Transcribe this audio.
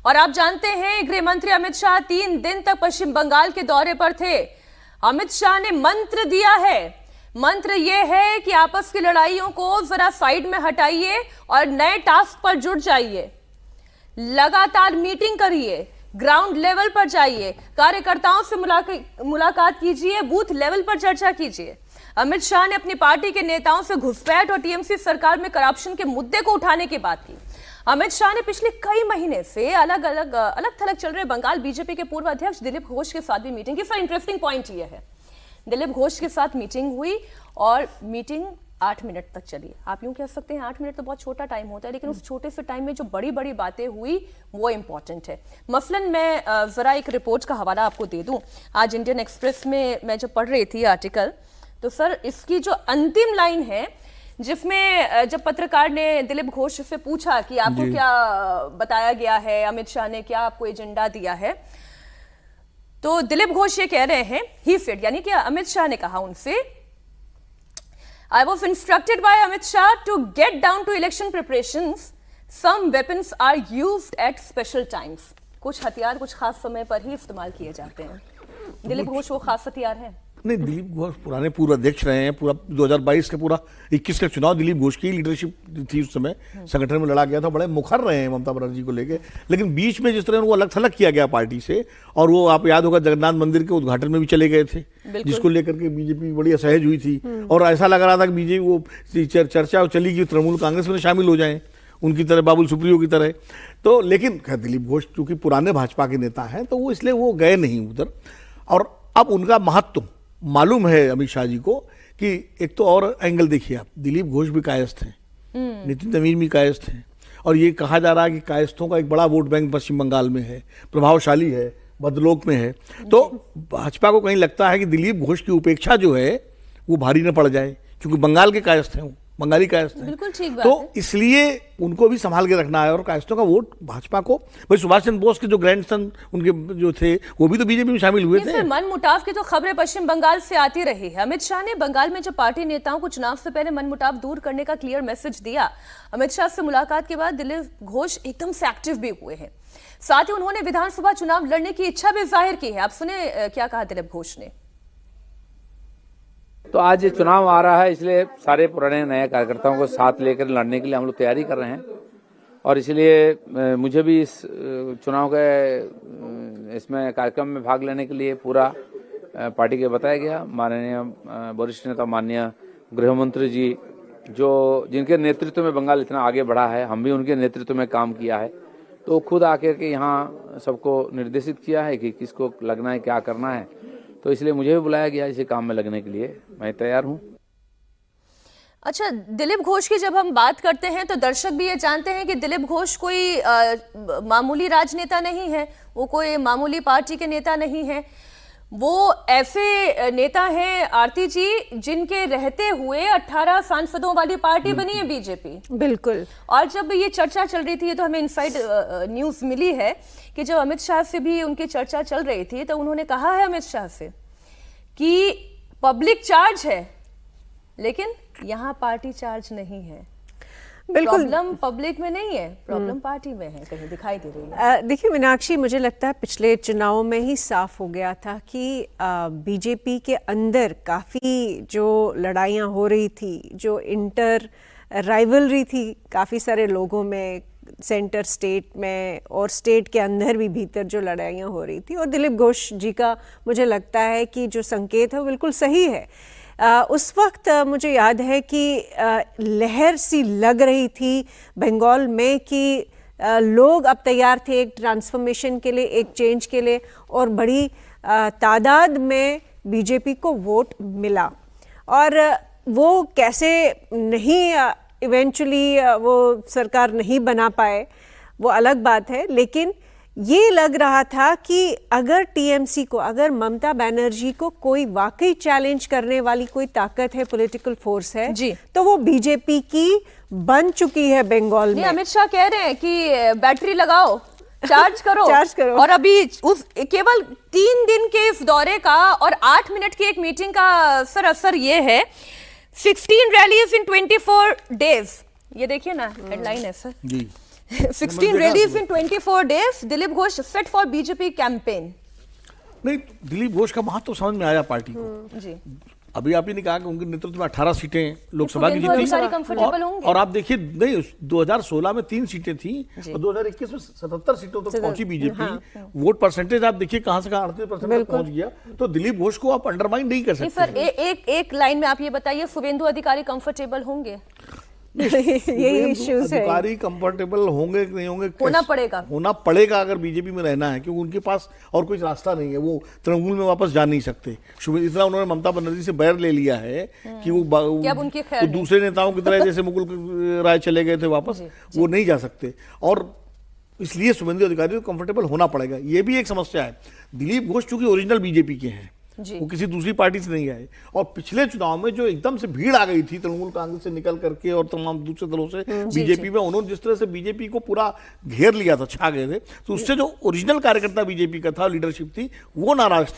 और आप जानते हैं गृह मंत्री अमित शाह 3 दिन तक पश्चिम बंगाल के दौरे पर थे। अमित शाह ने मंत्र दिया है। मंत्र यह है कि आपस की लड़ाइयों को जरा साइड में हटाइए और नए टास्क पर जुट जाइए। लगातार मीटिंग करिए, ग्राउंड लेवल पर जाइए, कार्यकर्ताओं से मुलाकात कीजिए, बूथ लेवल पर चर्चा कीजिए। अमित शाह ने अपनी पार्टी के नेताओं से घुसपैठ और टीएमसी सरकार में करप्शन के मुद्दे को उठाने की बात की। अमित शाह ने पिछले कई महीने से अलग थलग चल रहे बंगाल बीजेपी के पूर्व अध्यक्ष दिलीप घोष के साथ भी मीटिंग की। सर, इंटरेस्टिंग पॉइंट ये है, दिलीप घोष के साथ मीटिंग हुई और मीटिंग 8 मिनट तक चली। आप यूं कह सकते हैं 8 मिनट तो बहुत छोटा टाइम होता है, लेकिन उस छोटे से टाइम में जो बड़ी बड़ी बातें हुई वो इंपॉर्टेंट है। मसलन मैं जरा एक रिपोर्ट का हवाला आपको दे दूं। आज इंडियन एक्सप्रेस में मैं जब पढ़ रही थी आर्टिकल, तो सर इसकी जो अंतिम लाइन है, जिसमें जब पत्रकार ने दिलीप घोष से पूछा कि आपको क्या बताया गया है, अमित शाह ने क्या आपको एजेंडा दिया है, तो दिलीप घोष ये कह रहे हैं, ही सेड, यानी कि अमित शाह ने कहा उनसे, I was instructed by Amit Shah to get down to election preparations. Some weapons are used at special times. कुछ हथियार कुछ खास समय पर ही इस्तेमाल किए जाते हैं। दिलीप घोष वो खास हथियार है? नहीं, दिलीप घोष पुराने पूर्व अध्यक्ष रहे हैं। पूरा 2022 का पूरा 21 का चुनाव दिलीप घोष की लीडरशिप थी, उस समय संगठन में लड़ा गया था, बड़े मुखर रहे हैं ममता बनर्जी को लेके। लेकिन बीच में जिस तरह वो अलग थलग किया गया पार्टी से, और वो आप याद होगा जगन्नाथ मंदिर के उद्घाटन में भी चले गए थे, जिसको लेकर के बीजेपी बड़ी असहज हुई थी। और ऐसा लग रहा था कि बीजेपी वो चर्चा चली कि तृणमूल कांग्रेस में शामिल हो जाए, उनकी तरह, बाबुल सुप्रियो की तरह। तो लेकिन दिलीप घोष चूंकि पुराने भाजपा के नेता हैं, तो वो इसलिए वो गए नहीं उधर। और अब उनका महत्व मालूम है अमित शाह जी को कि एक तो और एंगल देखिए आप, दिलीप घोष भी कायस्थ हैं, नितिन तमीम भी कायस्थ हैं, और ये कहा जा रहा है कि कायस्थों का एक बड़ा वोट बैंक पश्चिम बंगाल में है, प्रभावशाली है, बदलोक में है। तो भाजपा को कहीं लगता है कि दिलीप घोष की उपेक्षा जो है वो भारी न पड़ जाए, क्योंकि बंगाल के कायस्थ हैं, वो बंगाली कायस्थ हैं। बिल्कुल ठीक बात तो है। इसलिए उनको भी संभाल के रखना है। और कायस्थों का वोट भाजपा को, भाई सुभाष चंद्र बोस के जो ग्रैंडसन उनके जो थे वो भी तो बीजेपी में शामिल हुए थे। मन मुटाव की तो खबरें पश्चिम बंगाल से आती रही है। अमित शाह ने बंगाल में जब पार्टी नेताओं को चुनाव से पहले मन मुटाव दूर करने का क्लियर मैसेज दिया, अमित शाह से मुलाकात के बाद दिलीप घोष एकदम से एक्टिव भी हुए हैं। साथ ही उन्होंने विधानसभा चुनाव लड़ने की इच्छा भी जाहिर की है। आप सुने क्या कहा दिलीप घोष ने। तो आज ये चुनाव आ रहा है, इसलिए सारे पुराने नए कार्यकर्ताओं को साथ लेकर लड़ने के लिए हम लोग तैयारी कर रहे हैं। और इसलिए मुझे भी इस चुनाव के इसमें कार्यक्रम में भाग लेने के लिए पूरा पार्टी के बताया गया। माननीय वरिष्ठ नेता माननीय गृह मंत्री जी, जो जिनके नेतृत्व में बंगाल इतना आगे बढ़ा है, हम भी उनके नेतृत्व में काम किया है, तो खुद आकर के यहाँ सबको निर्देशित किया है कि किसको लगना है, क्या करना है। तो इसलिए मुझे भी बुलाया गया इसी काम में लगने के लिए। मैं तैयार हूं। अच्छा, दिलीप घोष की जब हम बात करते हैं तो दर्शक भी ये जानते हैं कि दिलीप घोष कोई मामूली राजनेता नहीं है, वो कोई मामूली पार्टी के नेता नहीं है। वो ऐसे नेता हैं आरती जी, जिनके रहते हुए 18 सांसदों वाली पार्टी बनी है बीजेपी। बिल्कुल। और जब ये चर्चा चल रही थी, ये तो हमें इनसाइड न्यूज मिली है कि जब अमित शाह से भी उनकी चर्चा चल रही थी, तो उन्होंने कहा है अमित शाह से कि पब्लिक चार्ज है, लेकिन यहाँ पार्टी चार्ज नहीं है। बिल्कुल, प्रॉब्लम पब्लिक में नहीं है, प्रॉब्लम पार्टी में है, कहीं दिखाई दे रही है। देखिए मीनाक्षी, मुझे लगता है पिछले चुनाव में ही साफ हो गया था कि बीजेपी के अंदर काफ़ी जो लड़ाइयाँ हो रही थी, जो इंटर राइवलरी थी काफ़ी सारे लोगों में, सेंटर स्टेट में और स्टेट के अंदर भी भीतर जो लड़ाइयाँ हो रही थी। और दिलीप घोष जी का मुझे लगता है कि जो संकेत है वो बिल्कुल सही है। उस वक्त मुझे याद है कि लहर सी लग रही थी बंगाल में कि लोग अब तैयार थे एक ट्रांसफॉर्मेशन के लिए, एक चेंज के लिए, और बड़ी तादाद में बीजेपी को वोट मिला। और वो कैसे नहीं इवेंचुअली वो सरकार नहीं बना पाए, वो अलग बात है, लेकिन ये लग रहा था कि अगर टीएमसी को, अगर ममता बनर्जी को कोई वाकई चैलेंज करने वाली कोई ताकत है, पॉलिटिकल फोर्स है जी, तो वो बीजेपी की बन चुकी है बंगाल में। अमित शाह कह रहे हैं कि बैटरी लगाओ, चार्ज करो, चार्ज करो। और अभी उस केवल 3 दिन के इस दौरे का और 8 मिनट की एक मीटिंग का सर असर ये है, 16 रैलीज इन 24 डेज। ये देखिए ना, हेडलाइन है sir ji. 16 rallies in 24 days. Dilip Ghosh fit for BJP campaign. नहीं, दिलीप घोष का महत्व समझ में आया पार्टी को। जी। अभी आप ही ने कहा कि उनके नेतृत्व में 18 सीटें लोकसभा की शुभेंदु जीती अधिकारी comfortable होंगे? और आप देखिए, नहीं 2016 में 3 सीटें थी और 2021 में 77 सीटों तक पहुंची बीजेपी। वोट परसेंटेज आप देखिए कहां से कहां 38% तक पहुंच गया। तो दिलीप घोष को आप अंडरमाइन नहीं कर नहीं सकते। सर, एक लाइन में आप ये बताइए, शुभेंदु अधिकारी कंफर्टेबल होंगे? यही इश्यूज है। अधिकारी कंफर्टेबल होंगे कि नहीं होंगे, होना पड़ेगा। होना पड़ेगा अगर बीजेपी में रहना है, क्योंकि उनके पास और कोई रास्ता नहीं है। वो तृणमूल में वापस जा नहीं सकते। इतना उन्होंने ममता बनर्जी से बैर ले लिया है कि वो अब उनकी खैर वो नहीं। दूसरे नेताओं की तरह जैसे मुकुल राय चले गए थे वापस, वो नहीं जा सकते। और इसलिए शुभेंदु अधिकारी को कंफर्टेबल होना पड़ेगा। ये भी एक समस्या है। दिलीप घोष चूंकि ओरिजिनल बीजेपी के हैं, वो किसी दूसरी पार्टी से नहीं आए। और पिछले चुनाव में जो एकदम से भीड़ आ गई थी तृणमूल कांग्रेस से निकल करके और तमाम दूसरे दलों से बीजेपी में, उन्होंने जिस तरह से बीजेपी को पूरा घेर लिया था, छा गए थे, तो उससे जो ओरिजिनल कार्यकर्ता बीजेपी का था, लीडरशिप थी, वो नाराज थी।